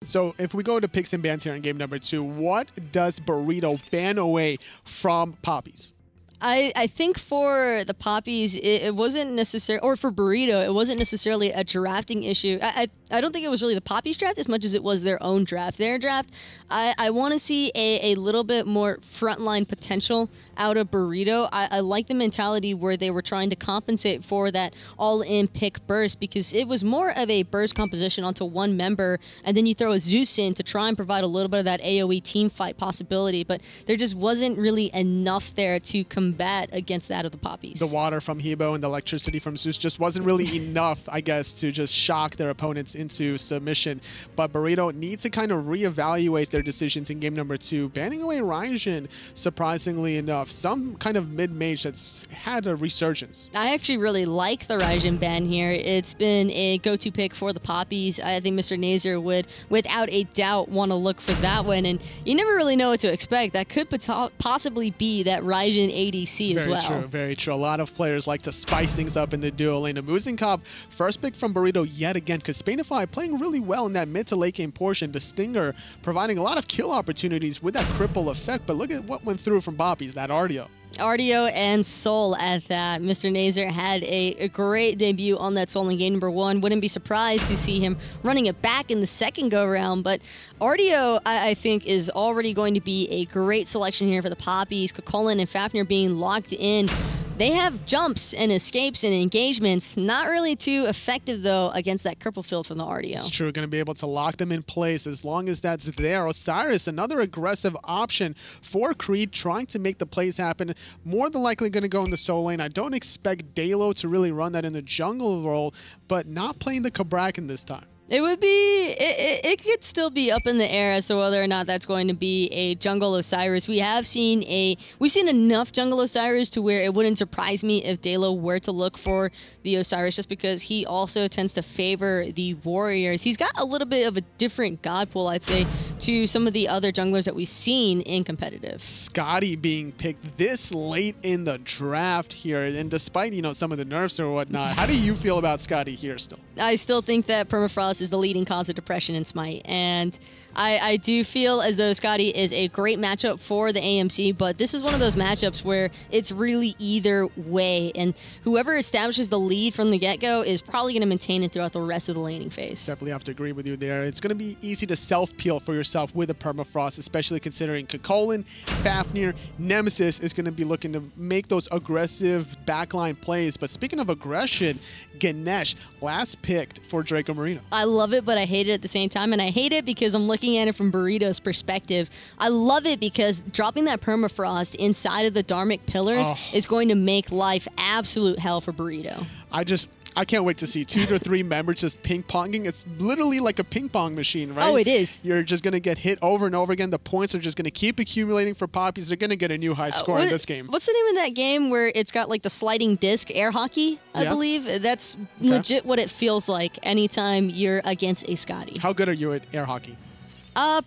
So if we go to picks and bans here in game number 2, what does Burrito ban away from Papis? I think for the Papis, it wasn't necessary, or for Burrito, it wasn't necessarily a drafting issue. I don't think it was really the Papis draft as much as it was their own draft. Their draft, I want to see a little bit more frontline potential out of Burrito. I like the mentality where they were trying to compensate for that all-in pick burst, because it was more of a burst composition onto one member, and then you throw a Zeus in to try and provide a little bit of that AoE team fight possibility, but there just wasn't really enough there to combat against that of the Papis. The water from Hebo and the electricity from Zeus just wasn't really enough, I guess, to just shock their opponents into submission. But Burrito needs to kind of reevaluate their decisions in game number 2, banning away Raijin, surprisingly enough. Some kind of mid-mage that's had a resurgence. I actually really like the Raijin ban here. It's been a go-to pick for the Papis. I think MrNazer would, without a doubt, want to look for that one. And you never really know what to expect. That could possibly be that Raijin ADC as well. Very true, very true. A lot of players like to spice things up in the duo lane. A Muzen Cobb, first pick from Burrito yet again. Kespainify playing really well in that mid to late game portion. The Stinger providing a lot of kill opportunities with that cripple effect. But look at what went through from Papis, that Artio. Artio and Soul at that. MrNazer had a great debut on that Soul in game number 1. Wouldn't be surprised to see him running it back in the second go-round. But Artio, I think, is already going to be a great selection here for the Papis. Chulainn and Fafnir being locked in. They have jumps and escapes and engagements. Not really too effective, though, against that cripple field from the Artio. It's true. Going to be able to lock them in place as long as that's there. Osiris, another aggressive option for Creed, trying to make the plays happen. More than likely going to go in the solo lane. I don't expect Dheylo to really run that in the jungle role, but not playing the Cabrakan this time. It would be, it could still be up in the air as to whether or not that's going to be a jungle Osiris. We've seen enough jungle Osiris to where it wouldn't surprise me if Dheylo were to look for the Osiris, just because he also tends to favor the warriors. He's got a little bit of a different god pool, I'd say, to some of the other junglers that we've seen in competitive. Skadi being picked this late in the draft here, and despite, you know, some of the nerfs or whatnot, how do you feel about Skadi here still? I still think that permafrost is the leading cause of depression in Smite, and I do feel as though Skadi is a great matchup for the AMC, but this is one of those matchups where it's really either way, and whoever establishes the lead from the get-go is probably going to maintain it throughout the rest of the laning phase. Definitely have to agree with you there. It's going to be easy to self-peel for yourself with a permafrost, especially considering Chulainn, Fafnir, Nemesis is going to be looking to make those aggressive backline plays. But speaking of aggression, Ganesha, last picked for Dracomarino. I love it, but I hate it at the same time, and I hate it because I'm looking at it from Burrito's perspective. I love it because dropping that permafrost inside of the Dharmic pillars is going to make life absolute hell for Burrito. I can't wait to see 2 to 3 members just ping-ponging. It's literally like a ping-pong machine, right? Oh, it is. You're just going to get hit over and over again. The points are just going to keep accumulating for Papis. They're going to get a new high score in this game. What's the name of that game where it's got like the sliding disc, air hockey, I believe? That's legit what it feels like anytime you're against a Skadi. How good are you at air hockey?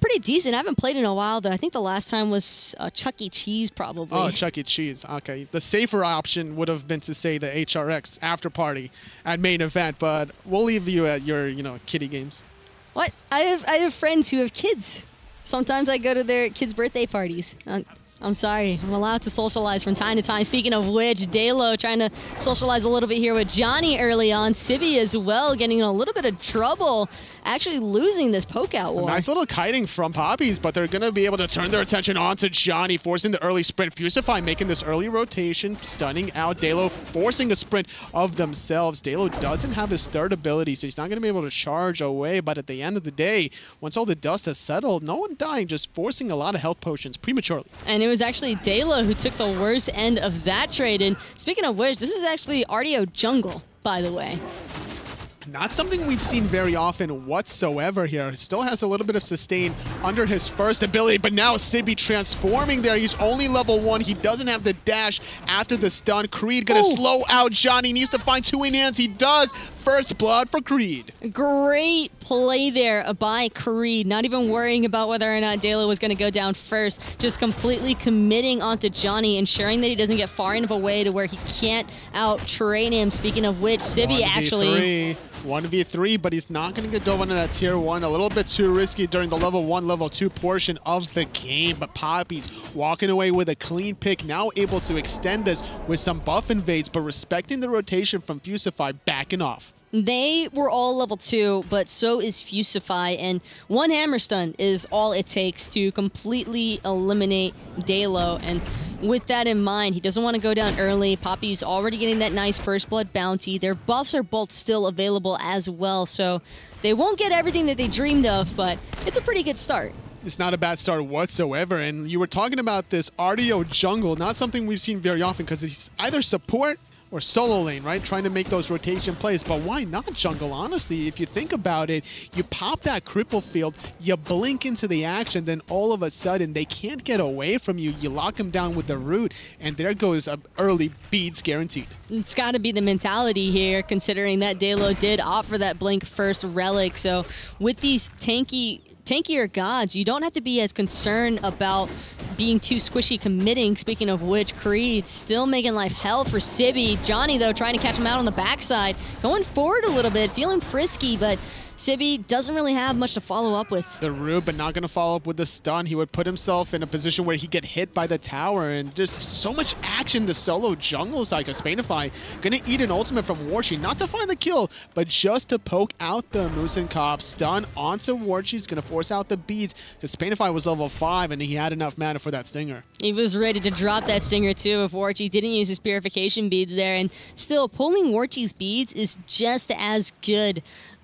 Pretty decent. I haven't played in a while, though. I think the last time was Chuck E. Cheese, probably. Oh, Chuck E. Cheese. Okay. The safer option would have been to say the HRX after party at main event, but we'll leave you at your, kiddie games. What? I have friends who have kids. Sometimes I go to their kids' birthday parties. I'm sorry. I'm allowed to socialize from time to time. Speaking of which, Dheylo trying to socialize a little bit here with Dzoni early on. Sibi as well getting in a little bit of trouble, actually losing this poke-out war. Nice little kiting from Papis, but they're going to be able to turn their attention onto Dzoni, forcing the early sprint. Fusify making this early rotation, stunning out Dheylo, forcing a sprint of themselves. Dheylo doesn't have his third ability, so he's not going to be able to charge away, but at the end of the day, once all the dust has settled, no one dying, just forcing a lot of health potions prematurely. And it was actually Dheylo who took the worst end of that trade. And speaking of which, this is actually Artio jungle, by the way. Not something we've seen very often whatsoever here. Still has a little bit of sustain under his first ability, but now Sibi transforming there. He's only level 1. He doesn't have the dash after the stun. Creed gonna slow out Dzoni. Needs to find 2 hands. He does. First blood for Creed. Great play there by Creed. Not even worrying about whether or not Dheylo was going to go down first. Just completely committing onto Dzoni, ensuring that he doesn't get far enough away to where he can't out-trade him. Speaking of which, Sibi actually 1v3, but he's not going to get dove under that tier 1. A little bit too risky during the level 1, level 2 portion of the game. But Papis walking away with a clean pick, now able to extend this with some buff invades, but respecting the rotation from Fusify, backing off. They were all level 2, but so is Fusify, and one hammer stun is all it takes to completely eliminate Dheylo. And with that in mind, he doesn't want to go down early. Papis already getting that nice first blood bounty. Their buffs are both still available as well, so they won't get everything that they dreamed of, but it's a pretty good start. It's not a bad start whatsoever, and you were talking about this Artio jungle, not something we've seen very often because he's either support or solo lane, right? Trying to make those rotation plays. But why not jungle, honestly? If you think about it, you pop that cripple field, you blink into the action, then all of a sudden they can't get away from you. You lock them down with the root, and there goes early beads guaranteed. It's got to be the mentality here, considering that Dheylo did opt for that blink first relic. So with these tankier gods, you don't have to be as concerned about being too squishy committing. Speaking of which, Creed still making life hell for Sibi. Dzoni, though, trying to catch him out on the backside. Going forward a little bit, feeling frisky, but Sibi doesn't really have much to follow up with. The root, but not going to follow up with the stun. He would put himself in a position where he'd get hit by the tower, and just so much action the solo jungle side. Kespainify going to eat an ultimate from Warchi, not to find the kill, but just to poke out the Muzen cop. Stun onto Warchi is going to force out the beads. Kespainify was level 5, and he had enough mana for that stinger. He was ready to drop that stinger too if Warchi didn't use his purification beads there, and still pulling Warchi's beads is just as good,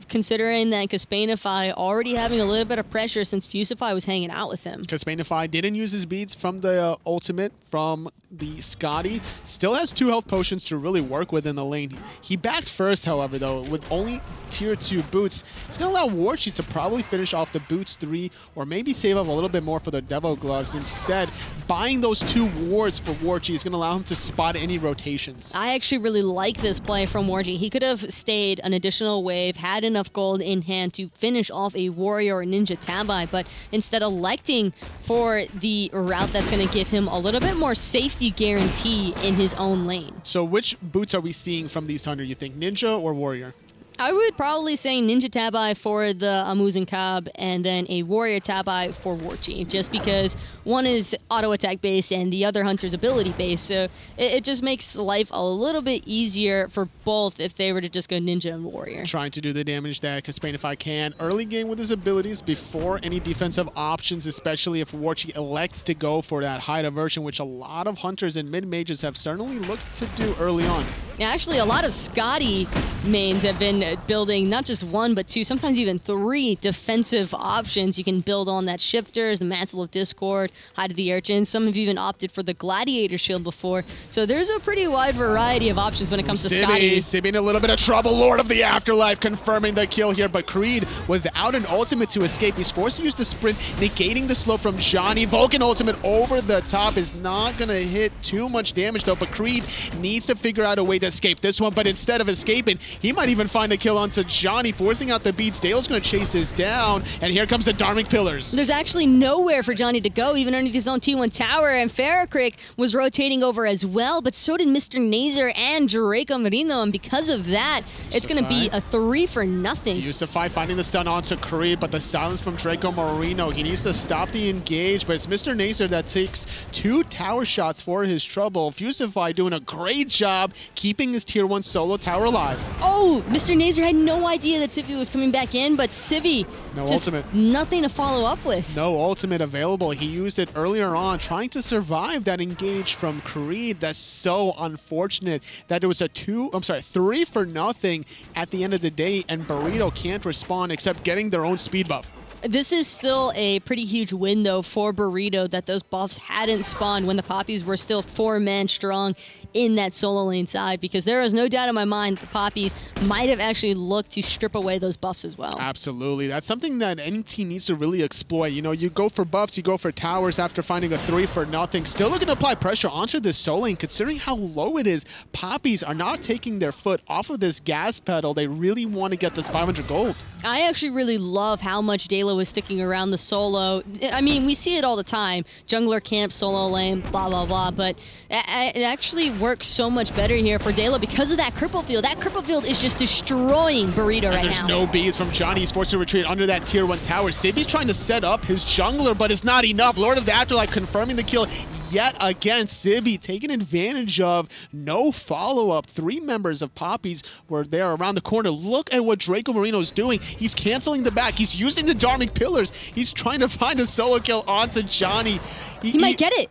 considering that Kespainify already having a little bit of pressure since Fusify was hanging out with him. Kespainify didn't use his beads from the ultimate from the Skadi. Still has 2 health potions to really work with in the lane. He backed first, however, though, with only tier 2 boots. It's going to allow Warchi to probably finish off the boots 3, or maybe save up a little bit more for the Devil Gloves. Instead, buying those 2 wards for Warchi is going to allow him to spot any rotations. I actually really like this play from Warchi. He could have stayed an additional wave, had enough gold in hand to finish off a warrior or ninja tabi, but instead electing for the route that's going to give him a little bit more safety guarantee in his own lane. So which boots are we seeing from these 100, you think? Ninja or warrior? I would probably say Ninja Tabi for the Muzen Cob, and then a Warrior Tabi for Warchi, just because one is auto-attack based and the other Hunter's ability based, so it just makes life a little bit easier for both if they were to just go Ninja and Warrior. Trying to do the damage that Kespainify can early game with his abilities before any defensive options, especially if Warchi elects to go for that high diversion, which a lot of Hunters and mid-mages have certainly looked to do early on. Yeah, actually, a lot of Skadi mains have been building not just 1, but 2, sometimes even 3 defensive options. You can build on that Shifters, the Mantle of Discord, Hide of the Urchin. Some have even opted for the Gladiator Shield before. So there's a pretty wide variety of options when it comes to Skadi. Sibi in a little bit of trouble. Lord of the Afterlife confirming the kill here, but Creed, without an ultimate to escape, he's forced to use the sprint, negating the slow from Dzoni. Vulcan ultimate over the top is not going to hit too much damage, though, but Creed needs to figure out a way to escape this one, but instead of escaping, he might even find a kill onto Dzoni, forcing out the beats. Dheylo's going to chase this down, and here comes the Dharmic Pillars. There's actually nowhere for Dzoni to go, even underneath his own T1 tower, and FaraKrik was rotating over as well, but so did MrNazer and Dracomarino, and because of that, it's going to be a 3 for nothing. Fusify finding the stun onto Creed, but the silence from Dracomarino. He needs to stop the engage, but it's MrNazer that takes 2 tower shots for his trouble. Fusify doing a great job keeping his tier 1 solo tower alive. Oh, MrNazer had no idea that Sibi was coming back in, but Sibi, no just ultimate. Nothing to follow up with. No ultimate available. He used it earlier on, trying to survive that engage from Creed. That's so unfortunate that it was a 3 for nothing at the end of the day, and Burrito can't respond except getting their own speed buff. This is still a pretty huge win, though, for Burrito, that those buffs hadn't spawned when the Papis were still 4-man strong in that solo lane side, because there is no doubt in my mind that the Papis might have actually looked to strip away those buffs as well. Absolutely. That's something that any team needs to really exploit. You know, you go for buffs, you go for towers after finding a 3 for nothing. Still looking to apply pressure onto this solo lane, considering how low it is. Papis are not taking their foot off of this gas pedal. They really want to get this 500 gold. I actually really love how much Dheylo Dheylo is sticking around the solo. I mean, we see it all the time. Jungler camp, solo lane, blah, blah, blah. But it actually works so much better here for Dheylo because of that cripple field. That cripple field is just destroying Burrito right now. There's no Bs from Dzoni. He's forced to retreat under that tier 1 tower. Sibi's trying to set up his jungler, but it's not enough. Lord of the Afterlife confirming the kill yet again. Sibi taking advantage of no follow-up. 3 members of Papis were there around the corner. Look at what Dracomarino's doing. He's canceling the back. He's using the Dharmic Pillars. He's trying to find a solo kill onto Dzoni. He might get it.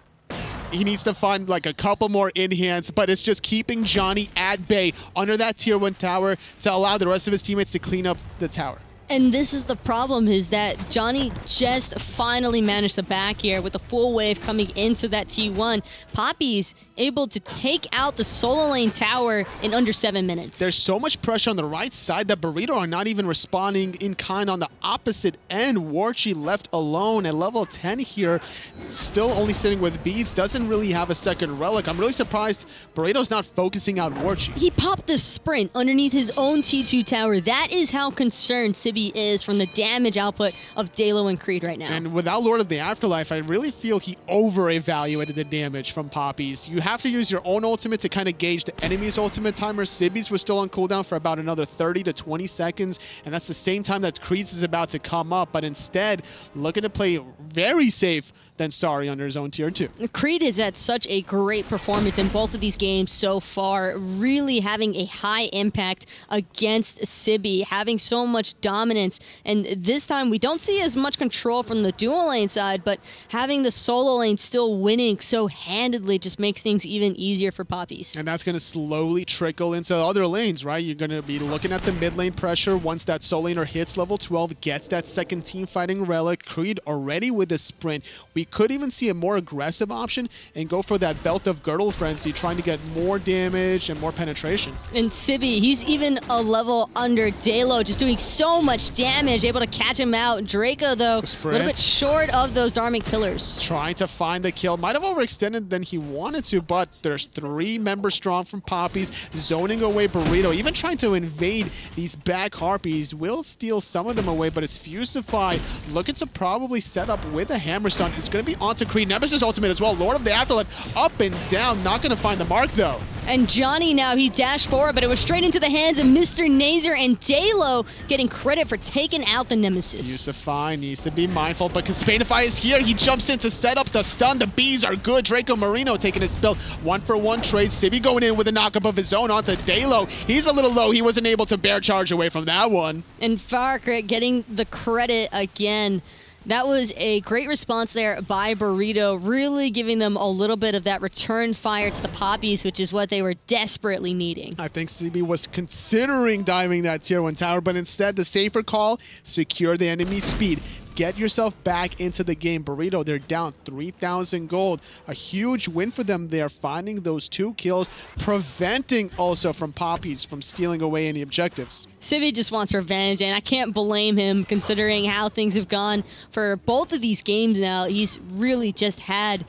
He needs to find like a couple more in-hands, but it's just keeping Dzoni at bay under that tier 1 tower to allow the rest of his teammates to clean up the tower. And this is the problem, is that Dzoni just finally managed the back here with the full wave coming into that T1. Papis able to take out the solo lane tower in under 7 minutes. There's so much pressure on the right side that Burrito are not even responding in kind on the opposite end. Warchi left alone at level 10 here, still only sitting with beads, doesn't really have a second relic. I'm really surprised Burrito's not focusing out Warchi. He popped the sprint underneath his own T2 tower. That is how concerned Sibi is from the damage output of Dheylo and Creed right now. And without Lord of the Afterlife, I really feel he over-evaluated the damage from Papis. You have to use your own ultimate to kind of gauge the enemy's ultimate timer. Sibi's was still on cooldown for about another 30 to 20 seconds, and that's the same time that Creed's is about to come up, but instead, looking to play very safe than Sorry under his own tier 2. Creed has had such a great performance in both of these games so far, really having a high impact against Sibi, having so much dominance. And this time we don't see as much control from the dual lane side, but having the solo lane still winning so handedly just makes things even easier for Papis. And that's going to slowly trickle into other lanes, right? You're going to be looking at the mid lane pressure once that solo laner hits level 12, gets that second team fighting relic. Creed already with a sprint. We could even see a more aggressive option and go for that Belt of Girdle Frenzy, trying to get more damage and more penetration. And Sibi, he's even a level under Dheylo, just doing so much damage, able to catch him out. Draco, though, a little bit short of those Dharmic Pillars. Trying to find the kill. Might have overextended than he wanted to, but there's 3 members strong from Papis, zoning away Burrito, even trying to invade these back Harpies. Will steal some of them away, but it's Fusify looking to probably set up with a Hammerstone. It's going to be onto Creed. Nemesis ultimate as well. Lord of the Afterlife up and down. Not going to find the mark, though. And Dzoni now, he dashed forward, but it was straight into the hands of MrNazer, and Dheylo getting credit for taking out the Nemesis. Fusify needs to be mindful, but Kespainify is here. He jumps in to set up the stun. The Bs are good. Dracomarino taking his spill. 1-for-1 trade. Sibi going in with a knockup of his own onto Dheylo. He's a little low. He wasn't able to bear charge away from that one. And FaraKrik getting the credit again. That was a great response there by Burrito, really giving them a little bit of that return fire to the Papis, which is what they were desperately needing. I think Sibi was considering diving that tier 1 tower, but instead the safer call, secure the enemy's speed. Get yourself back into the game. Burrito, they're down 3,000 gold. A huge win for them there, finding those 2 kills, preventing also from Papis from stealing away any objectives. Sibi just wants revenge, and I can't blame him considering how things have gone for both of these games now. He's really just had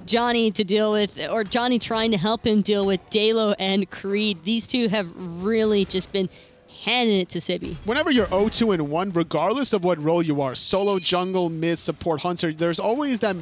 Dzoni to deal with, or Dzoni trying to help him deal with Dheylo and Creed. These two have really just been handing it to Sibi. Whenever you're 0-2-1, regardless of what role you are, solo, jungle, mid, support, hunter, there's always that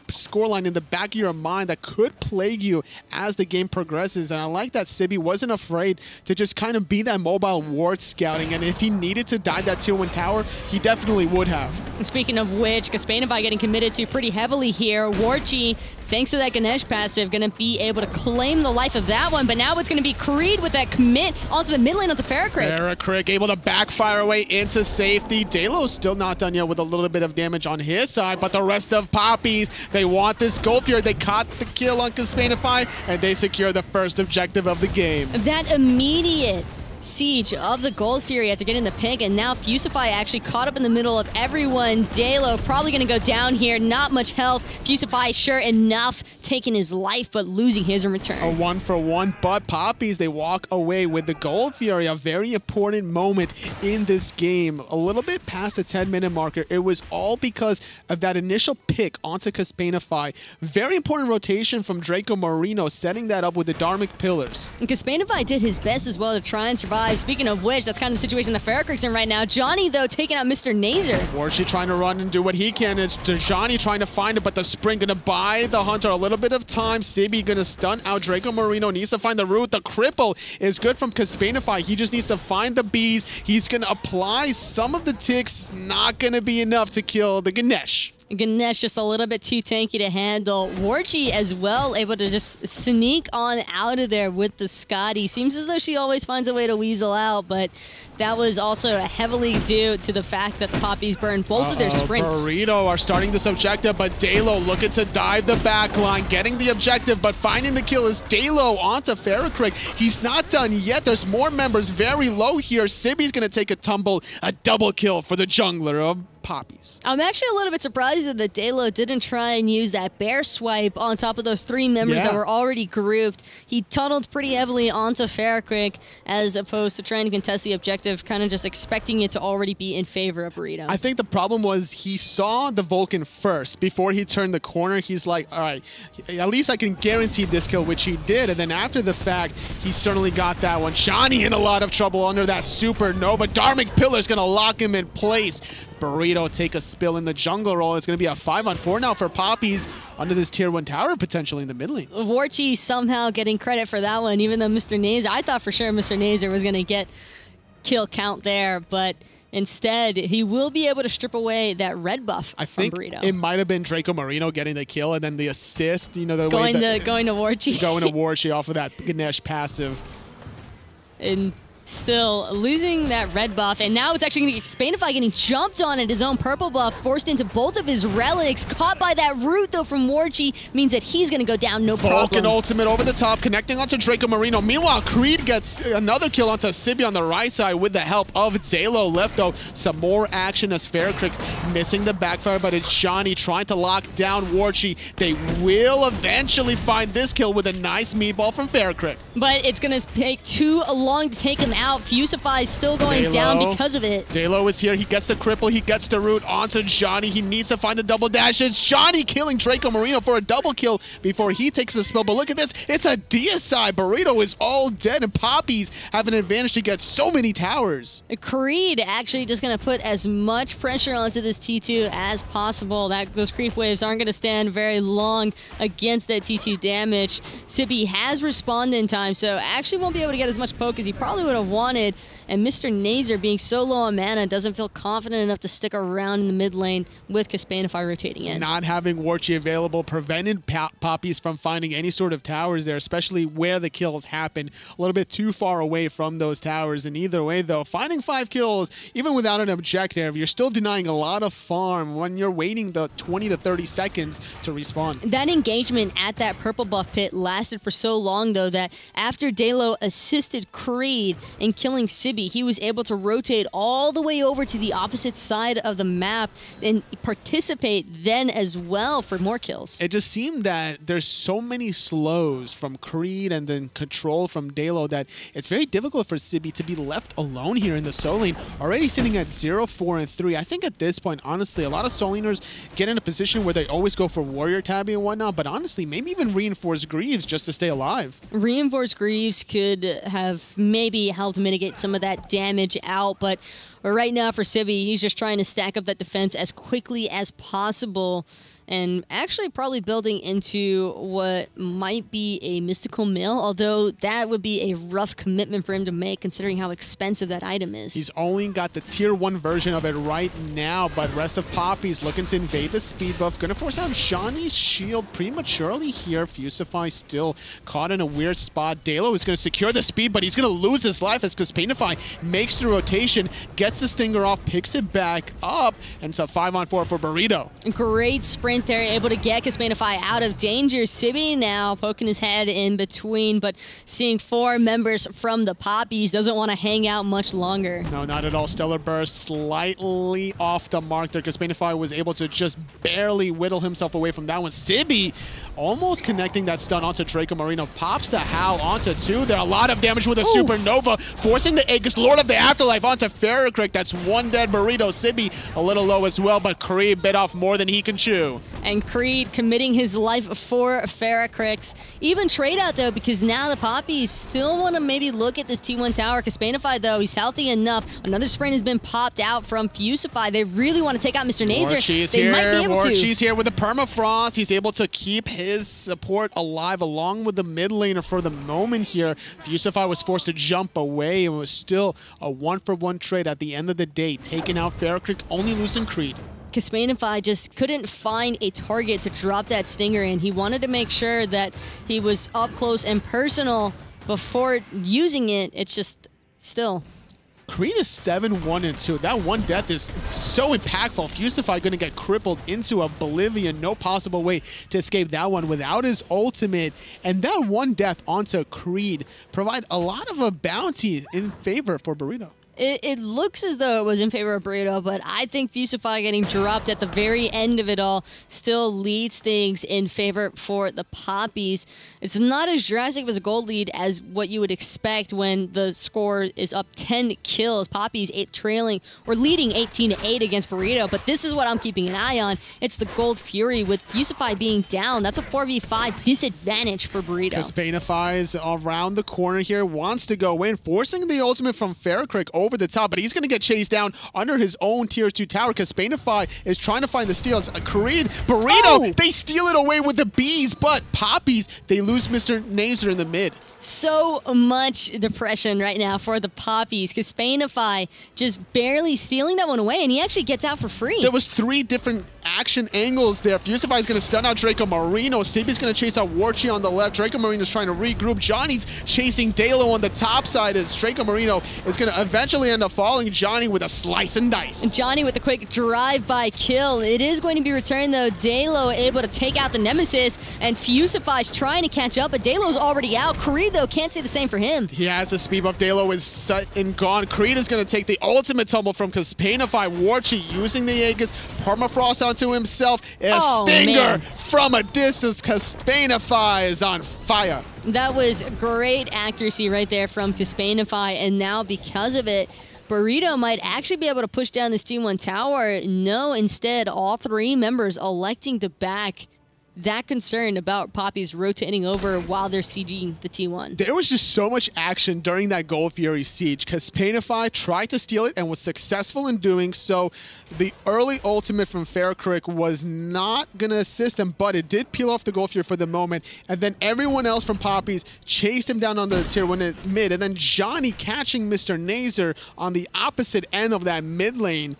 scoreline in the back of your mind that could plague you as the game progresses. And I like that Sibi wasn't afraid to just kind of be that mobile ward scouting. And if he needed to dive that tier 1 tower, he definitely would have. And speaking of which, Kespainify getting committed to pretty heavily here. Warchi, thanks to that Ganesha passive, going to be able to claim the life of that one. But now it's going to be Creed with that commit onto the mid lane onto FaraKrik. FaraKrik able to backfire away into safety. Dheylo's still not done yet with a little bit of damage on his side, but the rest of Papis, they want this Gold Fury. They caught the kill on Kespainify, and they secure the first objective of the game. That immediate siege of the Gold Fury after getting the pick, and now Fusify actually caught up in the middle of everyone. Dheylo probably going to go down here, not much health. Fusify, sure enough, taking his life, but losing his in return. A 1-for-1, but Papis, they walk away with the Gold Fury, a very important moment in this game. A little bit past the 10-minute marker, it was all because of that initial pick onto Kespainify. Very important rotation from Dracomarino, setting that up with the Dharmic Pillars. And Kespainify did his best as well to try and survive survive. Speaking of which, that's kind of the situation that FaraKrik's in right now. Dzoni, though, taking out MrNazer. Warchi trying to run and do what he can. It's Dzoni trying to find it, but the sprint going to buy the Hunter a little bit of time. Sibi going to stun out. Dracomarino needs to find the root. The cripple is good from Kespainify. He just needs to find the bees. He's going to apply some of the ticks. Not going to be enough to kill the Ganesha. Ganesh just a little bit too tanky to handle. Warchi as well, able to just sneak on out of there with the Skadi. Seems as though she always finds a way to weasel out, but that was also heavily due to the fact that the Papis burned both of their sprints. Burrito are starting this objective, but Dheylo looking to dive the back line, getting the objective, but finding the kill is Dheylo onto FaraKrik. He's not done yet. There's more members very low here. Sibi's going to take a tumble, a double kill for the jungler of Papis. I'm actually a little bit surprised that Dheylo didn't try and use that bear swipe on top of those 3 members that were already grouped. He tunneled pretty heavily onto FaraKrik as opposed to trying to contest the objective, kind of just expecting it to already be in favor of Burrito. I think the problem was he saw the Vulcan first before he turned the corner. He's like, all right, at least I can guarantee this kill, which he did. And then after the fact, he certainly got that one. Dzoni in a lot of trouble under that supernova. Dharmic Pillar's going to lock him in place. Burrito take a spill in the jungle role. It's going to be a 5-on-4 now for Papis under this tier 1 tower potentially in the mid lane. Warchi somehow getting credit for that one, even though MrNazer, I thought for sure MrNazer was going to get kill count there, but instead he will be able to strip away that red buff from Burrito. It might have been Dracomarino getting the kill and then the assist, you know, the going way to Warchi. Going to Warchi off of that Ganesh passive. And still losing that red buff, and now it's actually going to get Kespainify getting jumped on at his own purple buff, forced into both of his relics. Caught by that root, though, from Warchi, means that he's going to go down, no problem. Vulcan ultimate over the top, connecting onto Dracomarino. Meanwhile, Creed gets another kill onto Sibi on the right side with the help of Dheylo. Left, though, some more action as FaraKrik missing the backfire, but it's Dzoni trying to lock down Warchi. They will eventually find this kill with a nice meatball from FaraKrik. But it's going to take too long to take him out. Fusify is still going down because of it. Dheylo is here. He gets the cripple. He gets the root onto Dzoni. He needs to find the double dash. It's Dzoni killing Dracomarino for a double kill before he takes the spill. But look at this. It's a deicide. Burrito is all dead, and Papis have an advantage to get so many towers. Creed actually just going to put as much pressure onto this T2 as possible. Those creep waves aren't going to stand very long against that T2 damage. Sibi has respawned in time, so actually won't be able to get as much poke as he probably would have wanted. And MrNazer, being so low on mana, doesn't feel confident enough to stick around in the mid lane with Kespainify rotating in. Not having Warchi available prevented Papis from finding any sort of towers there, especially where the kills happen. A little bit too far away from those towers. And either way, though, finding 5 kills, even without an objective, you're still denying a lot of farm when you're waiting the 20 to 30 seconds to respawn. That engagement at that purple buff pit lasted for so long, though, that after Dheylo assisted Creed in killing Sibi, he was able to rotate all the way over to the opposite side of the map and participate then as well for more kills. It just seemed that there's so many slows from Creed and then control from Dheylo that it's very difficult for Sibi to be left alone here in the solo lane, already sitting at 0, 4, and 3. I think at this point, honestly, a lot of solo laners get in a position where they always go for warrior tabbing and whatnot, but honestly, maybe even reinforce Greaves just to stay alive. Reinforce Greaves could have maybe helped mitigate some of that damage out, but right now for Sibi, he's just trying to stack up that defense as quickly as possible, and actually probably building into what might be a mystical mill, although that would be a rough commitment for him to make considering how expensive that item is. He's only got the tier 1 version of it right now, but rest of Papis looking to invade the speed buff. Gonna force out Dzoni's shield prematurely here. Fusify still caught in a weird spot. Dheylo is gonna secure the speed, but he's gonna lose his life as Kespainify makes the rotation, gets the stinger off, picks it back up, and it's a 5-on-4 for Burrito. Great sprint there, able to get Kespainify out of danger. Sibi now poking his head in between, but seeing 4 members from the Papis, doesn't want to hang out much longer. No, not at all. Stellar Burst slightly off the mark there. Kespainify was able to just barely whittle himself away from that one. Sibi almost connecting that stun onto Dracomarino. Pops the Howl onto 2. There a lot of damage with a supernova, forcing the Aegis Lord of the Afterlife onto FaraKrik. That's 1 dead Burrito. Sibi a little low as well, but Creed bit off more than he can chew. And Creed committing his life for FaraKriks. Even trade out though, because now the Papis still want to maybe look at this T1 tower. Kespainify though, he's healthy enough. Another sprint has been popped out from Fusify. They really want to take out MrNazer. They might be able to. Warchi's here with the permafrost. He's able to keep his support alive along with the mid laner for the moment here. Fusify was forced to jump away. It was still a 1-for-1 trade at the end of the day. Taking out FaraKrik, only losing Creed. Kespainify just couldn't find a target to drop that stinger in. He wanted to make sure that he was up close and personal before using it. It's just still. Creed is 7-1-2. That one death is so impactful. Fusify going to get crippled into oblivion. No possible way to escape that one without his ultimate. And that one death onto Creed provide a lot of a bounty in favor for Burrito. It looks as though it was in favor of Burrito, but I think Fusify getting dropped at the very end of it all still leads things in favor for the Papis. It's not as drastic as a gold lead as what you would expect when the score is up 10 kills. Papis trailing or leading 18-8 against Burrito, but this is what I'm keeping an eye on. It's the Gold Fury with Fusify being down. That's a 4v5 disadvantage for Burrito. Kespainify is around the corner here, wants to go in, forcing the ultimate from FaraKrik over the top, but he's going to get chased down under his own tier 2 tower. Kespainify is trying to find the steals. Creed, Burrito, they steal it away with the bees, but Papis, they lose MrNazer in the mid. So much depression right now for the Papis. Kespainify just barely stealing that one away, and he actually gets out for free. There was 3 different action angles there. Fusify is going to stun out Dracomarino. Sibi's going to chase out Warchi on the left. Dracomarino is trying to regroup. Dzoni's chasing Dheylo on the top side as Dracomarino is going to eventually end up falling. Dzoni with a slice and dice. And Dzoni with a quick drive-by kill. It is going to be returned though. Dheylo able to take out the Nemesis, and Fusify's trying to catch up, but Dheylo's already out. Creed though can't say the same for him. He has the speed buff. Dheylo is set and gone. Creed is going to take the ultimate tumble from Kespainify. Warchi using the Aegis. Permafrost onto himself. A stinger from a distance. Kespainify is on fire. That was great accuracy right there from Kespainify, and now because of it, Burrito might actually be able to push down this T1 tower. No, instead, all 3 members electing to back that concern about Papis rotating over while they're sieging the T1. There was just so much action during that Gold Fury siege. Kespainify tried to steal it and was successful in doing so. The early ultimate from FaraKrik was not going to assist him, but it did peel off the Gold Fury for the moment. And then everyone else from Papis chased him down on the tier 1 mid. And then Dzoni catching MrNazer on the opposite end of that mid lane.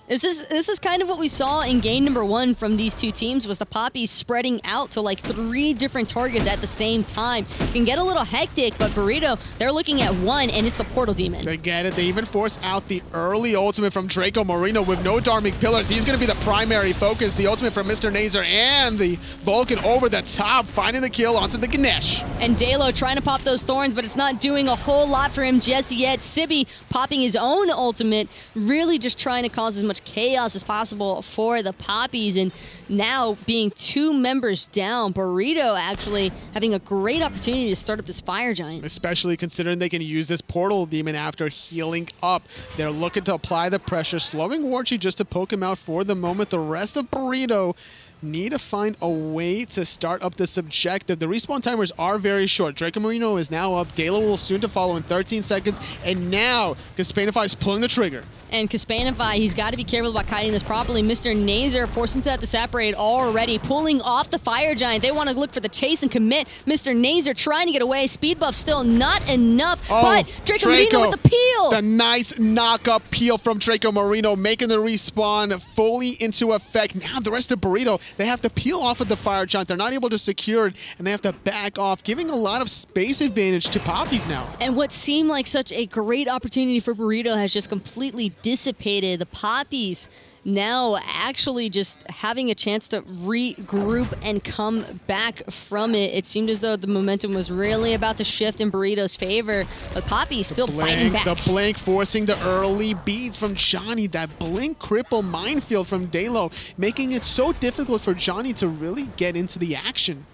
This is kind of what we saw in game number 1 from these 2 teams, was the Papis spreading out to like 3 different targets at the same time. It can get a little hectic, but Burrito, they're looking at 1, and it's the Portal Demon. They get it. They even force out the early ultimate from Dracomarino with no Dharmic Pillars. He's going to be the primary focus. The ultimate from MrNazer and the Vulcan over the top, finding the kill onto the Ganesha. And Dheylo trying to pop those thorns, but it's not doing a whole lot for him just yet. Sibi popping his own ultimate, really just trying to cause as much chaos as possible for the Papis, and now being 2 members down, Burrito actually having a great opportunity to start up this Fire Giant. Especially considering they can use this Portal Demon after healing up. They're looking to apply the pressure, slowing Warchi just to poke him out for the moment. The rest of Burrito need to find a way to start up this objective. The respawn timers are very short. Dracomarino is now up. Dheylo will soon to follow in 13 seconds. And now, Kespainify is pulling the trigger. And Kespainify, he's got to be careful about kiting this properly. MrNazer forcing that to separate already, pulling off the Fire Giant. They want to look for the chase and commit. MrNazer trying to get away. Speed buff still not enough, but Dracomarino with the peel. The nice knock-up peel from Dracomarino, making the respawn fully into effect. Now the rest of Burrito, they have to peel off of the Fire Giant. They're not able to secure it, and they have to back off, giving a lot of space advantage to Papis now. And what seemed like such a great opportunity for Burrito has just completely dissipated. The Papis now actually just having a chance to regroup and come back from it. It seemed as though the momentum was really about to shift in Burrito's favor, but Papis still fighting back. The blink forcing the early beads from Dzoni. That blink cripple minefield from Dheylo, making it so difficult for Dzoni to really get into the action.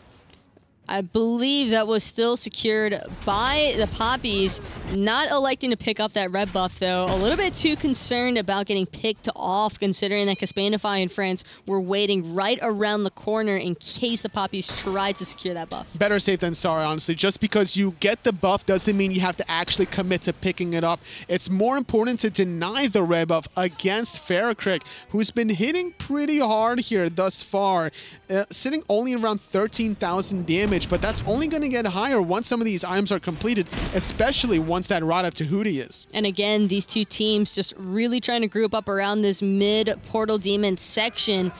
I believe that was still secured by the Papis, not electing to pick up that red buff though. A little bit too concerned about getting picked off, considering that Kespainify and friends were waiting right around the corner in case the Papis tried to secure that buff. Better safe than sorry, honestly. Just because you get the buff doesn't mean you have to actually commit to picking it up. It's more important to deny the red buff against FaraKrik, who's been hitting pretty hard here thus far, sitting only around 13,000 damage. But that's only going to get higher once some of these items are completed, especially once that Rod of Tahuti is. And again, these two teams just really trying to group up around this mid Portal Demon section.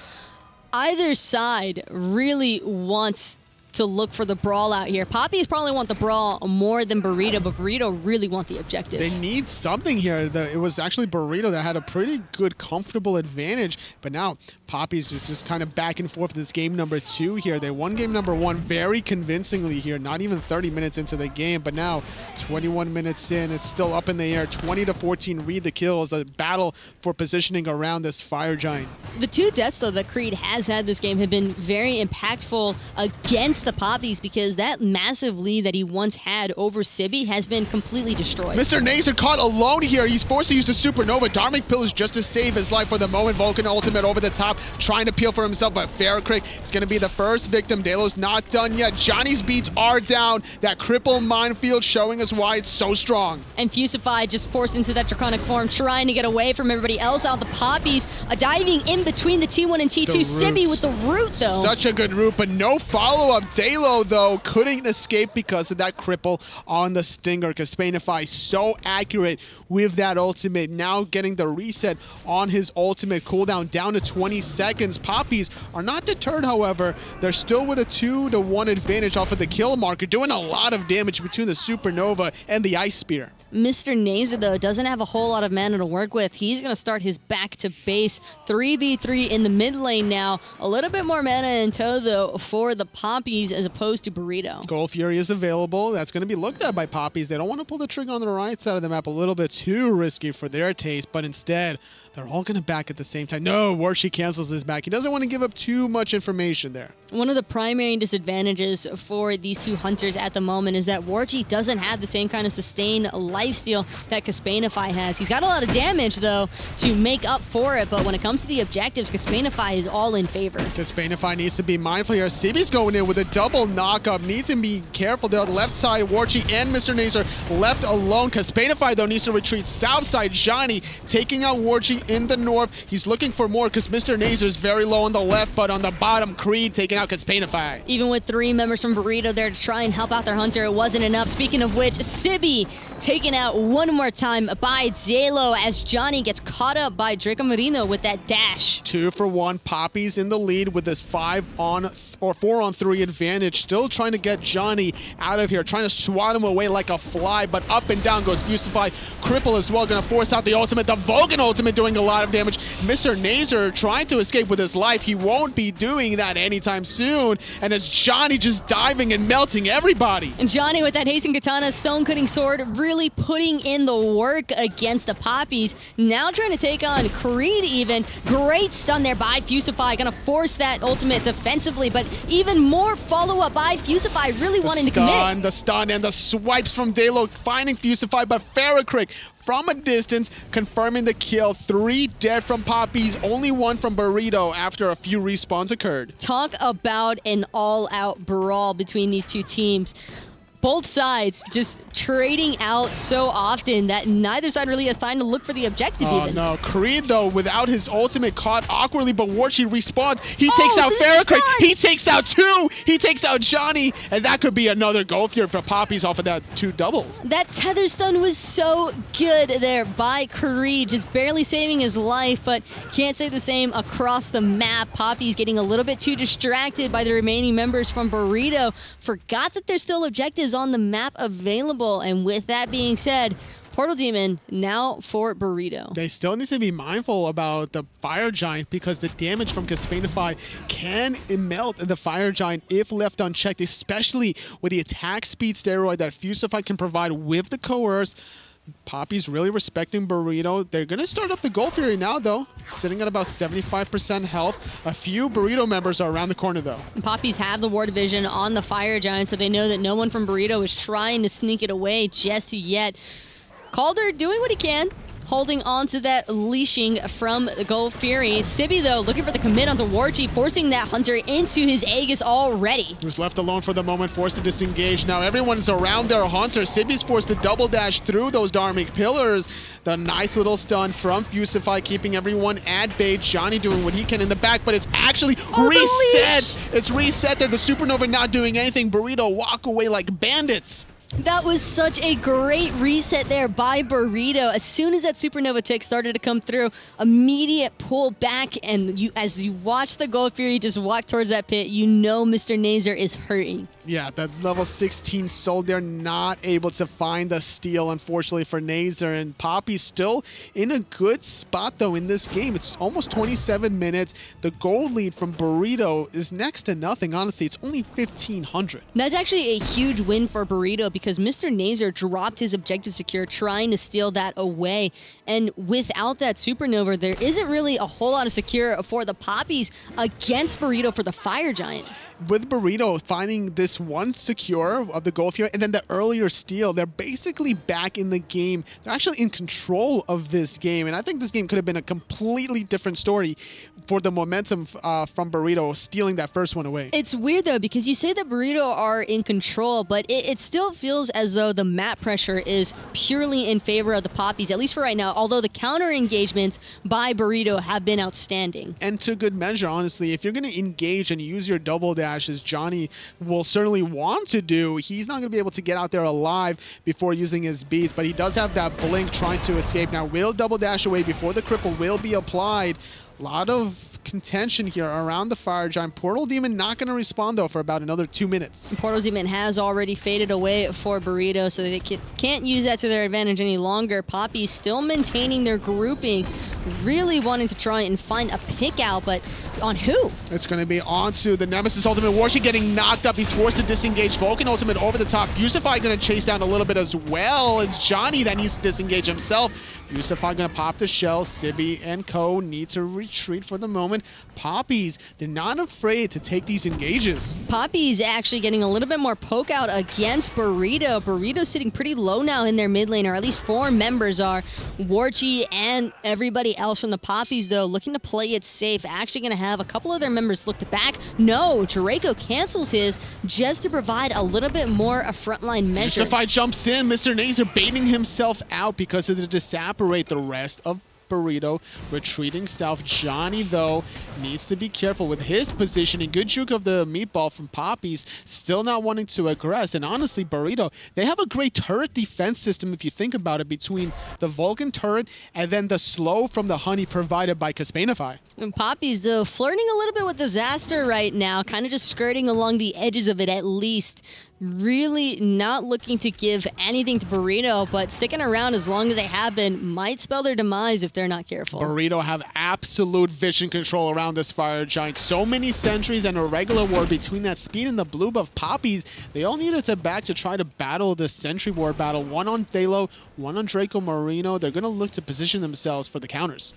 Either side really wants to look for the brawl out here. Papis probably want the brawl more than Burrito, but Burrito really want the objective. They need something here. It was actually Burrito that had a pretty good, comfortable advantage, but now Papis just kind of back and forth this game number 2 here. They won game number 1 very convincingly here, not even 30 minutes into the game, but now 21 minutes in, it's still up in the air. 20-14 read the kills, a battle for positioning around this Fire Giant. The 2 deaths, though, that Creed has had this game have been very impactful against the Papis because that massive lead that he once had over Sibi has been completely destroyed. MrNazer caught alone here. He's forced to use the Supernova. Dharmic Pillars just to save his life for the moment. Vulcan ultimate over the top, trying to peel for himself, but FaraKrik is going to be the first victim. Dheylo's not done yet. Johnny's beats are down. That cripple minefield showing us why it's so strong. And Fusify just forced into that draconic form, trying to get away from everybody else out. The Papis diving in between the T1 and T2. Sibi with the root, though. Such a good root, but no follow-up. Dheylo, though, couldn't escape because of that cripple on the Stinger. Kespainify so accurate with that ultimate. Now getting the reset on his ultimate cooldown down to 20 seconds. Papis are not deterred, however. They're still with a 2-1 advantage off of the kill marker, doing a lot of damage between the Supernova and the Ice Spear. MrNazer, though, doesn't have a whole lot of mana to work with. He's going to start his back-to-base 3v3 in the mid lane now. A little bit more mana in tow, though, for the Papis as opposed to Burrito. Gold Fury is available. That's going to be looked at by Papis. They don't want to pull the trigger on the right side of the map, a little bit too risky for their taste, but instead, they're all going to back at the same time. No, Warchi cancels his back. He doesn't want to give up too much information there. One of the primary disadvantages for these two hunters at the moment is that Warchi doesn't have the same kind of sustained lifesteal that Kespainify has. He's got a lot of damage, though, to make up for it, but when it comes to the objectives, Kespainify is all in favor. Kespainify needs to be mindful here. Sibi's going in with a double knockup. Needs to be careful there. On the left side, Warchi and MrNazer left alone. Kespainify, though, needs to retreat south side. Johnny taking out Warchi in the north. He's looking for more because MrNazer is very low on the left, but on the bottom, Creed taking out Kespainify. Even with 3 members from Burrito there to try and help out their hunter, it wasn't enough. Speaking of which, Sibi taken out one more time by Dheylo as Johnny gets caught up by Dracomarino with that dash. 2 for 1. Papis in the lead with this 4-on-3 advantage. Still trying to get Johnny out of here, trying to swat him away like a fly, but up and down goes Fusify. Cripple as well, going to force out the ultimate. The Vulcan ultimate doing a lot of damage. MrNazer trying to escape with his life. He won't be doing that anytime soon. And as Johnny just diving and melting everybody. And Johnny with that Hasten Katana stone-cutting sword really putting in the work against the Papis. Now trying to take on Creed even. Great stun there by Fusify. Gonna force that ultimate defensively, but even more follow-up by Fusify, really wanting to commit. The stun and the swipes from Dheylo finding Fusify, but FaraKrik from a distance confirming the kill. 3 dead from Papis, only 1 from Burrito after a few respawns occurred. Talk about an all-out brawl between these two teams. Both sides just trading out so often that neither side really has time to look for the objective even. No. Creed, though, without his ultimate, caught awkwardly, but Warchi respawns. He takes out FaraKrik. He takes out 2. He takes out Johnny, and that could be another goal here for Papis off of that 2 doubles. That tether stun was so good there by Creed, just barely saving his life, but can't say the same across the map. Papis getting a little bit too distracted by the remaining members from Burrito. Forgot that there's still objectives on the map available, and with that being said, Portal Demon now for Burrito. They still need to be mindful about the Fire Giant because the damage from Kespainify can melt the Fire Giant if left unchecked, especially with the attack speed steroid that Fusify can provide with the Coerce. Papis really respecting Burrito. They're going to start up the Gold Fury now, though. Sitting at about 75% health. A few Burrito members are around the corner, though. Papis have the Ward Vision on the Fire Giant, so they know that no one from Burrito is trying to sneak it away just yet. Calder doing what he can, holding on to that leashing from the Gold Fury. Sibi, though, looking for the commit onto Warchi, forcing that Hunter into his Aegis already. He was left alone for the moment, forced to disengage. Now everyone's around their Hunter. Sibi's forced to double dash through those Dharmic Pillars. The nice little stun from Fusify, keeping everyone at bay. Dzoni doing what he can in the back, but it's actually reset. It's reset there. The Supernova not doing anything. Burrito walk away like bandits. That was such a great reset there by Burrito. As soon as that Supernova tick started to come through, immediate pull back, and as you watch the Gold Fury just walk towards that pit, you know MrNazer is hurting. Yeah, that level 16 soul, they're not able to find the steal, unfortunately, for Nazer. And Papis still in a good spot, though, in this game. It's almost 27 minutes. The gold lead from Burrito is next to nothing, honestly. It's only 1,500. That's actually a huge win for Burrito because MrNazer dropped his objective secure, trying to steal that away. And without that Supernova, there isn't really a whole lot of secure for the Papis against Burrito for the Fire Giant. With Burrito finding this one secure of the Gold Fury and then the earlier steal, they're basically back in the game. They're actually in control of this game, and I think this game could have been a completely different story for the momentum from Burrito stealing that first one away. It's weird, though, because you say that Burrito are in control, but it still feels as though the map pressure is purely in favor of the Papis, at least for right now, although the counter engagements by Burrito have been outstanding. And to good measure, honestly, if you're going to engage and use your double dash, as Dzoni will certainly want to do, he's not going to be able to get out there alive before using his beast, but he does have that blink trying to escape. Now will double dash away before the cripple will be applied. A lot of contention here around the Fire Giant. Portal Demon not going to respond, though, for about another 2 minutes. Portal Demon has already faded away for Burrito, so they can't use that to their advantage any longer. Papis still maintaining their grouping, really wanting to try and find a pick out, but on who? It's going to be onto the Nemesis ultimate. Warchi getting knocked up. He's forced to disengage. Vulcan ultimate over the top. Fusify going to chase down a little bit as well. It's Dzoni that needs to disengage himself. Fusify going to pop the shell. Sibi and co need to retreat for the moment. Papis, they're not afraid to take these engages. Papis actually getting a little bit more poke out against Burrito. Burrito's sitting pretty low now in their mid lane, or at least 4 members are. Warchi and everybody else from the Papis, though, looking to play it safe. Actually going to have a couple of their members look back. No, Draco cancels his just to provide a little bit more a frontline measure. Fusify jumps in. MrNazer baiting himself out because of the disapparate the rest of Burrito retreating south. Dzoni, though, needs to be careful with his positioning. Good juke of the meatball from Papis, still not wanting to aggress. And honestly, Burrito, they have a great turret defense system if you think about it, between the Vulcan turret and then the slow from the honey provided by Kespainify. And Papis, though, flirting a little bit with disaster right now, kind of just skirting along the edges of it at least. Really not looking to give anything to Burrito, but sticking around as long as they have been might spell their demise if they're not careful. Burrito have absolute vision control around this Fire Giant. So many sentries and a regular ward between that speed and the blue buff. Papis, they all needed to back to try to battle the sentry ward battle. One on Dheylo, one on Dracomarino. They're going to look to position themselves for the counters.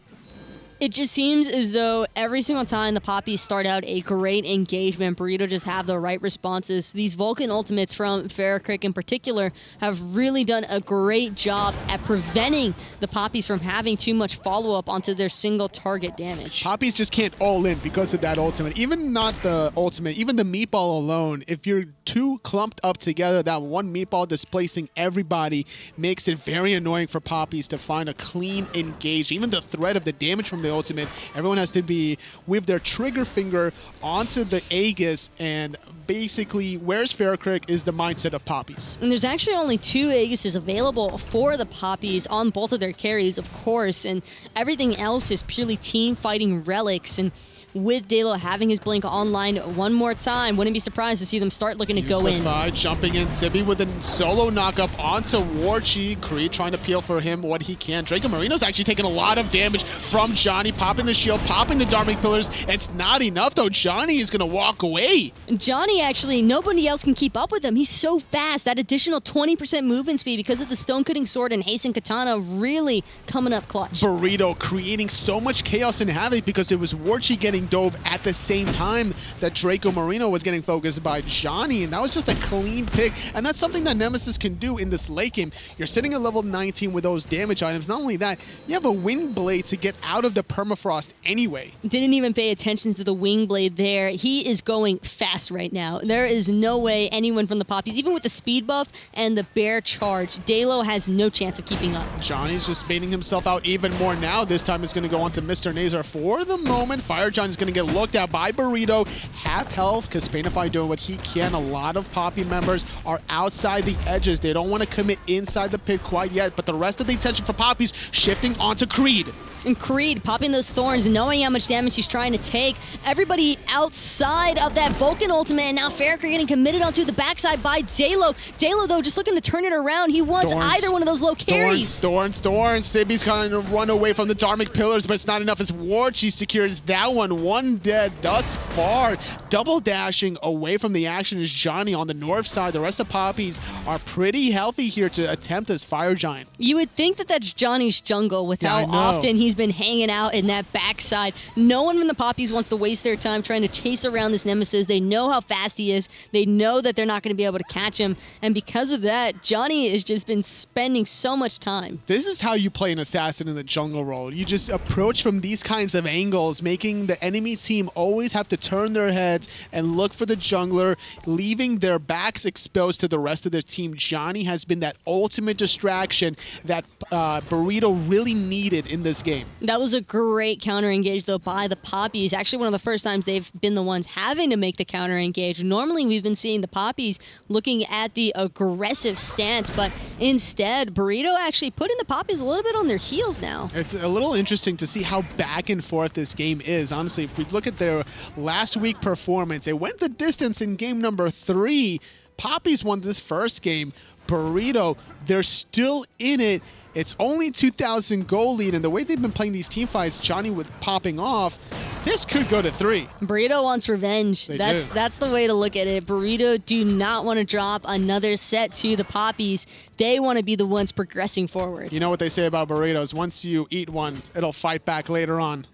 It just seems as though every single time the Papis start out a great engagement, Burrito just have the right responses. These Vulcan ultimates from FaraKrik in particular have really done a great job at preventing the Papis from having too much follow-up onto their single target damage. Papis just can't all in because of that ultimate. Even not the ultimate, even the meatball alone, if you're too clumped up together, that one meatball displacing everybody makes it very annoying for Papis to find a clean engage. Even the threat of the damage from the ultimate, everyone has to be with their trigger finger onto the Aegis, and basically where's FaraKrik is the mindset of Papis. And there's actually only 2 Aegises available for the Papis on both of their carries, of course, and everything else is purely team fighting relics. And with Dheylo having his blink online one more time. Wouldn't be surprised to see them start looking to go in. Fusify jumping in. Sibi with a solo knockup onto Warchi. Creed trying to peel for him what he can. Dracomarino's actually taking a lot of damage from Dzoni, popping the shield, popping the Dharmic Pillars. It's not enough, though. Dzoni is going to walk away. Dzoni, actually, nobody else can keep up with him. He's so fast. That additional 20% movement speed because of the Stone-Cutting Sword and Hasten Katana really coming up clutch. Burrito creating so much chaos and havoc because it was Warchi getting dove at the same time that Dracomarino was getting focused by Dzoni, and that was just a clean pick, and that's something that Nemesis can do in this late game. You're sitting at level 19 with those damage items. Not only that, you have a Wind Blade to get out of the permafrost anyway. Didn't even pay attention to the Wing Blade there. He is going fast right now. There is no way anyone from the Papis, even with the speed buff and the bear charge, Dheylo has no chance of keeping up. Dzoni's just baiting himself out even more now. This time it's going to go on to MrNazer for the moment. FireJohn is going to get looked at by Burrito. Half health. Kespainify doing what he can. A lot of Poppy members are outside the edges. They don't want to commit inside the pit quite yet, but the rest of the attention for Pappi's shifting onto Creed. And Creed popping those thorns, knowing how much damage he's trying to take. Everybody outside of that Vulcan ultimate, and now FaraKrik getting committed onto the backside by Dheylo. Dheylo, though, just looking to turn it around. He wants either one of those low carries. Thorns. Sibi's trying to run away from the Dharmic Pillars, but it's not enough as Warchi secures that one. One dead thus far. Double dashing away from the action is Dzoni on the north side. The rest of Pappies are pretty healthy here to attempt this Fire Giant. You would think that that's Johnny's jungle with how often he's been hanging out in that backside. No one from the Pappies wants to waste their time trying to chase around this Nemesis. They know how fast he is. They know that they're not going to be able to catch him. And because of that, Dzoni has just been spending so much time. This is how you play an assassin in the jungle role. You just approach from these kinds of angles, making the enemy team always have to turn their heads and look for the jungler, leaving their backs exposed to the rest of their team. Dzoni has been that ultimate distraction that Burrito really needed in this game. That was a great counter engage, though, by the Pappies. Actually, one of the first times they've been the ones having to make the counter engage. Normally, we've been seeing the Pappies looking at the aggressive stance, but instead, Burrito actually putting the Pappies a little bit on their heels now. It's a little interesting to see how back and forth this game is. Honestly, if we look at their last week performance, it went the distance in game number 3. Pappies won this first game. Burrito, they're still in it. It's only 2,000 goal lead, and the way they've been playing these team fights, Dzoni with popping off, this could go to 3. Burrito wants revenge. That's the way to look at it. Burrito do not want to drop another set to the Pappies. They want to be the ones progressing forward. You know what they say about burritos? Once you eat one, it'll fight back later on.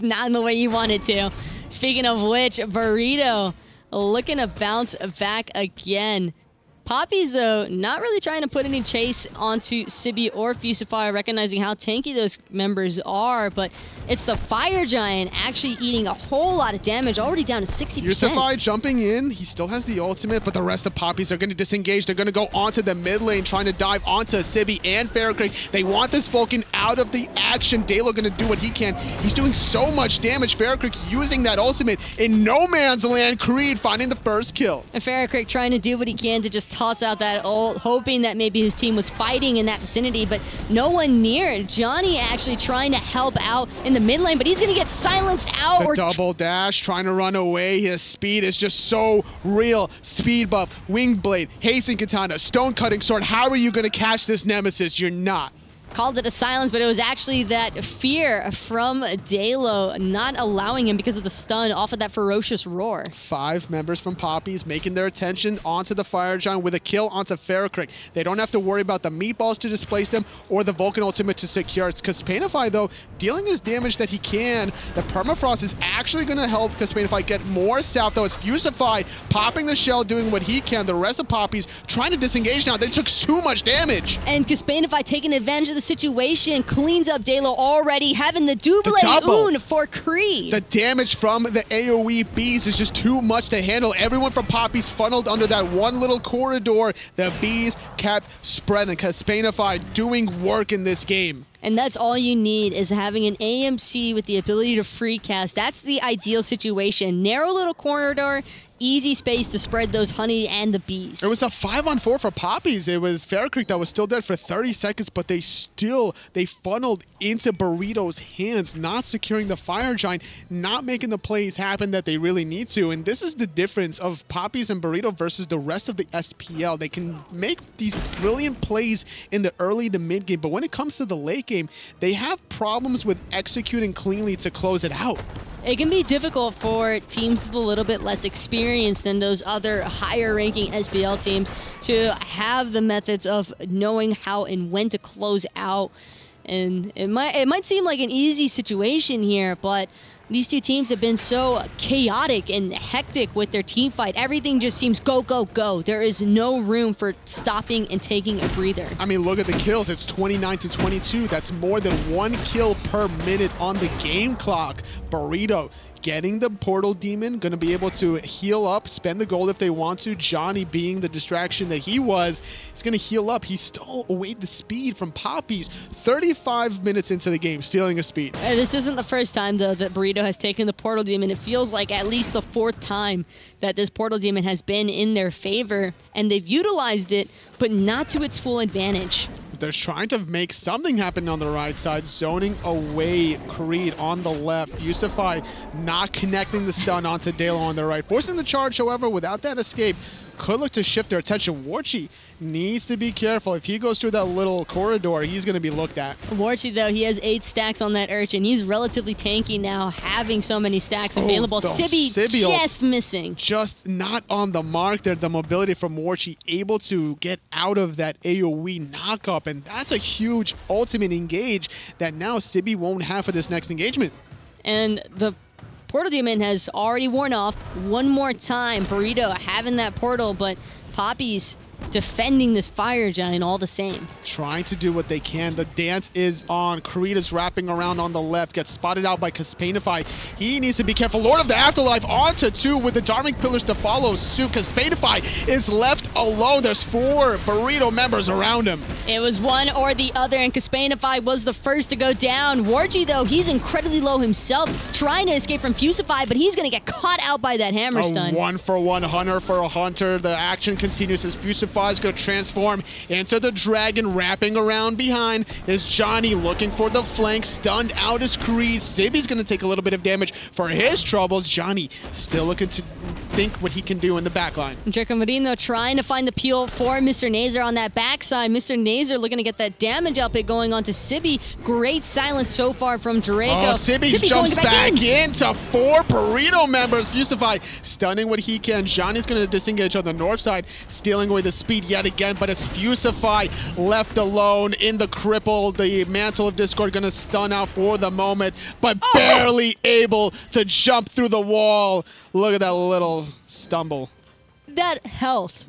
Not in the way you want it to. Speaking of which, Burrito looking to bounce back again. Pappies, though, not really trying to put any chase onto Sibi or Fusify, recognizing how tanky those members are, but it's the Fire Giant actually eating a whole lot of damage, already down to 60%. Fusify jumping in. He still has the ultimate, but the rest of Pappies are going to disengage. They're going to go onto the mid lane, trying to dive onto Sibi and FaraKrik. They want this Vulcan out of the action. Dheylo going to do what he can. He's doing so much damage. FaraKrik using that ultimate in no man's land. Creed finding the first kill. And FaraKrik trying to do what he can to just toss out that ult, hoping that maybe his team was fighting in that vicinity, but no one near. Dzoni actually trying to help out in the mid lane, but he's going to get silenced out. The double dash, trying to run away. His speed is just so real. Speed buff, wing blade, hasten katana, stone cutting sword. How are you going to catch this Nemesis? You're not. Called it a silence, but it was actually that fear from Dheylo not allowing him because of the stun off of that ferocious roar. 5 members from Pappies making their attention onto the Fire Giant with a kill onto FaraKrik. They don't have to worry about the meatballs to displace them or the Vulcan ultimate to secure. It's Kespainify, though, dealing his damage that he can. The permafrost is actually going to help Kespainify get more south, though, as Fusify popping the shell, doing what he can. The rest of Pappies trying to disengage now. They took too much damage. And Kespainify taking advantage of the situation, cleans up Dheylo already, having the double oon for Creed. The damage from the AoE bees is just too much to handle. Everyone from Pappies funneled under that one little corridor. The bees kept spreading. Kespainify doing work in this game. And that's all you need, is having an AMC with the ability to free cast. That's the ideal situation. Narrow little corridor, easy space to spread those honey and the bees. It was a 5-on-4 for Papis. It was FaraKrik that was still dead for 30 seconds, but they funneled into Burrito's hands, not securing the Fire Giant, not making the plays happen that they really need to. And this is the difference of Papis and Burrito versus the rest of the SPL. They can make these brilliant plays in the early to mid game, but when it comes to the late game, they have problems with executing cleanly to close it out. It can be difficult for teams with a little bit less experience than those other higher ranking SPL teams to have the methods of knowing how and when to close out. And it might seem like an easy situation here, but these two teams have been so chaotic and hectic with their team fight. Everything just seems go, go, go. There is no room for stopping and taking a breather. I mean, look at the kills. It's 29-22. That's more than 1 kill per minute on the game clock. Burrito getting the Portal Demon, going to be able to heal up, spend the gold if they want to. Dzoni, being the distraction that he was, is going to heal up. He stole away the speed from Papis 35 minutes into the game, stealing a speed. This isn't the first time, though, that Burrito has taken the Portal Demon. It feels like at least the 4th time that this Portal Demon has been in their favor, and they've utilized it, but not to its full advantage. They're trying to make something happen on the right side, zoning away Creed on the left. Fusify not connecting the stun onto Dheylo on the right. Forcing the charge, however, without that escape, could look to shift their attention. Warchi needs to be careful. If he goes through that little corridor, he's going to be looked at. Warchi, though, he has 8 stacks on that Urchin. He's relatively tanky now, having so many stacks available. Sibi just missing. Just not on the mark there. The mobility from Warchi able to get out of that AoE knockup, and that's a huge ultimate engage that now Sibi won't have for this next engagement. And the Portal Demon has already worn off. One more time, Burrito having that portal, but Papis defending this Fire Giant all the same. Trying to do what they can. The dance is on. Creed is wrapping around on the left. Gets spotted out by Kespainify. He needs to be careful. Lord of the Afterlife onto 2 with the Dharmic Pillars to follow suit. Kespainify is left alone. There's 4 Burrito members around him. It was one or the other, and Kespainify was the first to go down. Warchi, though, he's incredibly low himself, trying to escape from Fusify, but he's going to get caught out by that hammer stun. 1-for-1 hunter for a hunter. The action continues as Fusify is going to transform into the dragon, wrapping around behind is Dzoni, looking for the flank. Stunned out is Creed. Sibi's going to take a little bit of damage for his troubles. Dzoni still looking to think what he can do in the backline. Dracomarino trying to find the peel for MrNazer on that backside. MrNazer looking to get that damage output going on to Sibi. Great silence so far from Draco. Oh, Sibi jumps back into 4 Burrito members. Fusify stunning what he can. Dzoni's going to disengage on the north side, stealing away the speed yet again, but it's Fusify left alone in the cripple. The Mantle of Discord going to stun out for the moment, but barely able to jump through the wall. Look at that little stumble. That health.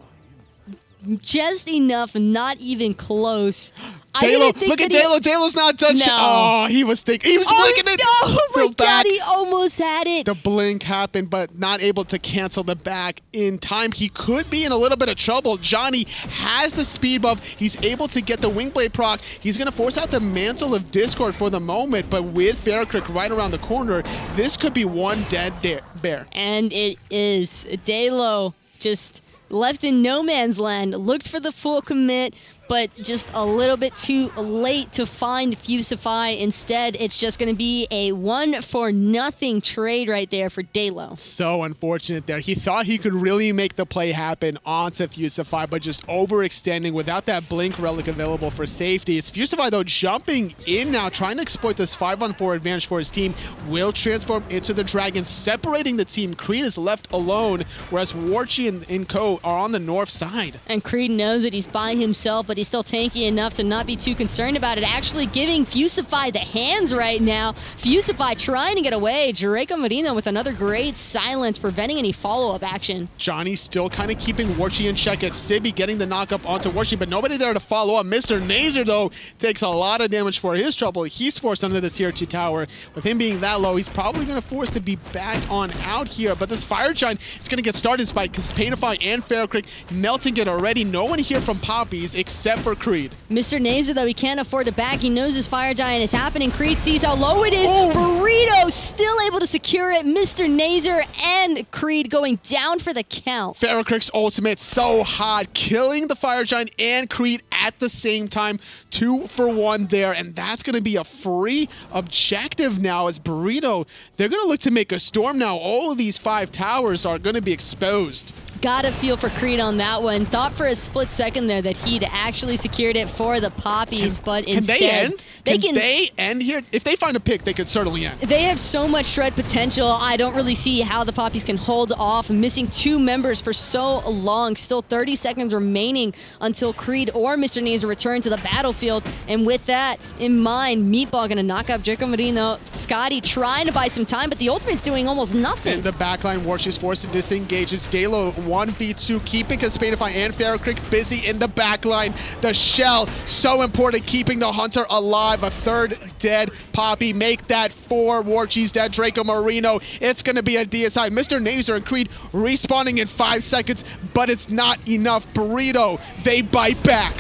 Just enough, not even close. Dheylo, look at Dheylo. Dheylo's not done shit. Oh, he was thinking. He was blinking it. Oh my God, he almost had it. The blink happened, but not able to cancel the back in time. He could be in a little bit of trouble. Dzoni has the speed buff. He's able to get the Wingblade proc. He's going to force out the Mantle of Discord for the moment, but with FaraKrik right around the corner, this could be one dead bear. And it is. Dheylo just left in no man's land, looked for the full commit, but just a little bit too late to find Fusify. Instead, it's just going to be a 1-for-0 trade right there for Dheylo. So unfortunate there. He thought he could really make the play happen onto Fusify, but just overextending without that blink relic available for safety. It's Fusify, though, jumping in now, trying to exploit this 5-on-4 advantage for his team. Will transform into the Dragon, separating the team. Creed is left alone, whereas Warchi and Co are on the north side. And Creed knows that he's by himself, but he's still tanky enough to not be too concerned about it. Actually giving Fusify the hands right now. Fusify trying to get away. Dracomarino with another great silence, preventing any follow-up action. Dzoni still kind of keeping Warchi in check. It's Sibi getting the knock-up onto Warchi, but nobody there to follow up. MrNazer, though, takes a lot of damage for his trouble. He's forced under the tier 2 tower. With him being that low, he's probably going to force to be back on out here, but this Fire Giant is going to get started by Kespainify and FaraKrik melting it already. No one here from Papis except except for Creed. MrNazer, though, he can't afford to back. He knows his Fire Giant is happening. Creed sees how low it is. Oh. Burrito still able to secure it. MrNazer and Creed going down for the count. FaraKrik's ultimate so hot, killing the Fire Giant and Creed at the same time. 2 for 1 there, and that's going to be a free objective now as Burrito, they're going to look to make a storm now. All of these 5 towers are going to be exposed. Gotta feel for Creed on that one. Thought for a split second there that he'd actually secured it for the Papis, but instead... Can they end here? If they find a pick, they could certainly end. They have so much shred potential. I don't really see how the Papis can hold off. Missing 2 members for so long. Still 30 seconds remaining until Creed or MrNazer return to the battlefield. And with that in mind, Meatball gonna knock out Dracomarino. Skadi trying to buy some time, but the ultimate's doing almost nothing. In the backline, Warchi is forced to disengage. It's Dheylo 1v2, keeping Kespainify and FaraKrik busy in the backline. The shell, so important, keeping the Hunter alive. A third dead Poppy, make that 4. Warchi's dead, Dracomarino. It's going to be a DSI. MrNazer and Creed respawning in 5 seconds, but it's not enough. Burrito, they bite back.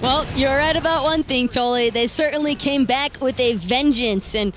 Well, you're right about one thing, Tolly. They certainly came back with a vengeance, and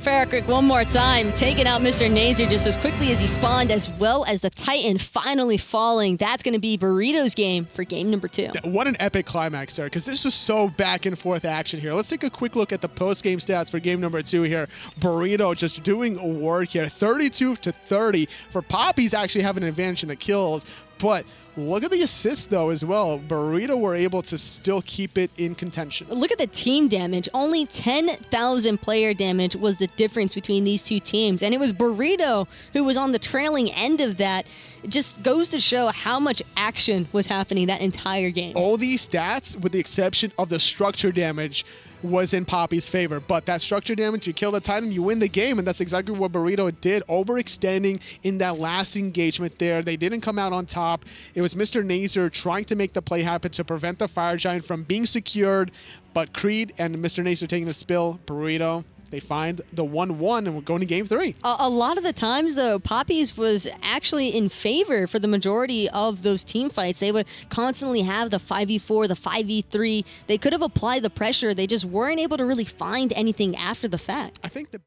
FaraKrik one more time, taking out MrNazer just as quickly as he spawned, as well as the Titan finally falling. That's going to be Burrito's game for game number 2. What an epic climax there, because this was so back and forth action here. Let's take a quick look at the post-game stats for game number 2 here. Burrito just doing work here, 32-30. For Papis actually having an advantage in the kills, but look at the assists, though, as well. Burrito were able to still keep it in contention. Look at the team damage. Only 10,000 player damage was the difference between these 2 teams. And it was Burrito who was on the trailing end of that. It just goes to show how much action was happening that entire game. All these stats, with the exception of the structure damage, was in Poppy's favor. But that structure damage, you kill the Titan, you win the game, and that's exactly what Burrito did, overextending in that last engagement there. They didn't come out on top. It was MrNazer trying to make the play happen to prevent the Fire Giant from being secured, but Creed and MrNazer taking the spill. Burrito, they find the 1-1, and we're going to game 3. A lot of the times, though, Papis was actually in favor for the majority of those team fights. They would constantly have the 5v4, the 5v3. They could have applied the pressure. They just weren't able to really find anything after the fact. I think the